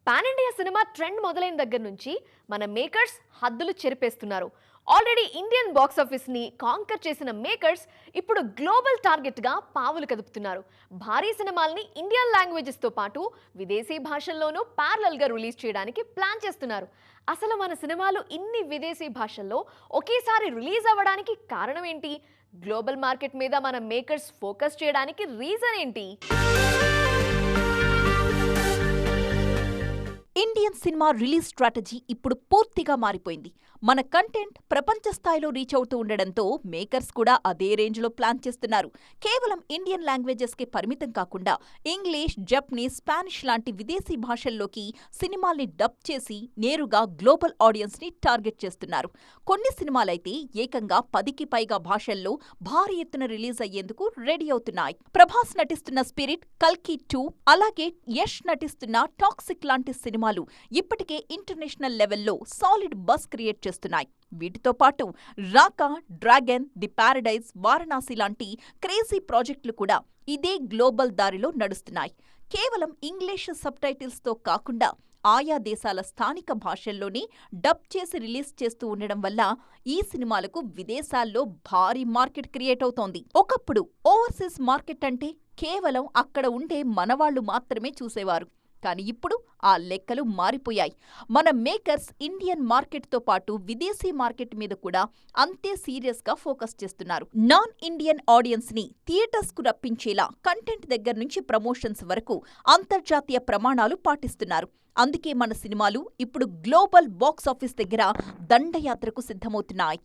Pan India cinema trend మొదలైన దగ్గర నుంచి మన మేకర్స్ హద్దులు చెరిపేస్తున్నారు. ఆల్రెడీ ఇండియన్ బాక్స్ ఆఫీస్ ని కాంకర్ చేసిన మేకర్స్ ఇప్పుడు గ్లోబల్ టార్గెట్ గా పావులు కదుపుతున్నారు. భారీ సినిమాల్ని ఇండియన్ లాంగ్వేజెస్ తో పాటు విదేశీ భాషల్లోనూ ప్యారలల్ గా రిలీజ్ చేయడానికి ప్లాన్ చేస్తున్నారు. అసలు మన సినిమాలు ఇన్ని విదేశీ భాషల్లో ఒకేసారి రిలీజ్ అవ్వడానికి కారణం ఏంటి? గ్లోబల్ మార్కెట్ మీద మన మేకర్స్ ఫోకస్ చేయడానికి రీజన్ ఏంటి? ఇండియన్ సినిమా రిలీజ్ స్ట్రాటజీ ఇప్పుడు పూర్తిగా మారిపోయింది. మన కంటెంట్ ప్రపంచ స్థాయిలో రీచ్ అవుతూ ఉండడంతో మేకర్స్ కూడా అదే రేంజ్లో ప్లాన్ చేస్తున్నారు. కేవలం ఇండియన్ లాంగ్వేజెస్కే పరిమితం కాకుండా ఇంగ్లీష్, జపనీస్, స్పానిష్ లాంటి విదేశీ భాషల్లోకి సినిమాల్ని డబ్ చేసి నేరుగా గ్లోబల్ ఆడియన్స్ని టార్గెట్ చేస్తున్నారు. కొన్ని సినిమాలైతే ఏకంగా 10కి పైగా భాషల్లో భారీ ఎత్తున రిలీజ్ అయ్యేందుకు రెడీ అవుతున్నాయి. ప్రభాస్ నటిస్తున్న స్పిరిట్, కల్కి 2, అలాగే యష్ నటిస్తున్న టాక్సిక్ లాంటి సినిమాలు ఇప్పటికే ఇంటర్నేషనల్ లెవెల్లో సాలిడ్ బస్ క్రియేట్ చేస్తున్నాయి. వీటితో పాటు రాకా, డ్రాగన్, ది పారడైజ్, వారణాసి లాంటి క్రేజీ ప్రాజెక్టులు కూడా ఇదే గ్లోబల్ దారిలో నడుస్తున్నాయి. కేవలం ఇంగ్లీష్ సబ్టైటిల్స్తో కాకుండా ఆయా దేశాల స్థానిక భాషల్లోనే డబ్ చేసి రిలీజ్ చేస్తూ ఉండడం వల్ల ఈ సినిమాలకు విదేశాల్లో భారీ మార్కెట్ క్రియేట్ అవుతోంది. ఒకప్పుడు ఓవర్సీస్ మార్కెట్ అంటే కేవలం అక్కడ ఉండే మనవాళ్లు మాత్రమే చూసేవారు. కానీ ఇప్పుడు ఆ లెక్కలు మారిపోయాయి. మన మేకర్స్ ఇండియన్ మార్కెట్తో పాటు విదేశీ మార్కెట్ మీద కూడా అంతే సీరియస్గా ఫోకస్ చేస్తున్నారు. నాన్ ఇండియన్ ఆడియన్స్ని థియేటర్స్కు రప్పించేలా కంటెంట్ దగ్గర నుంచి ప్రమోషన్స్ వరకు అంతర్జాతీయ ప్రమాణాలు పాటిస్తున్నారు. అందుకే మన సినిమాలు ఇప్పుడు గ్లోబల్ బాక్స్ ఆఫీస్ దగ్గర దండయాత్రకు సిద్ధమవుతున్నాయి.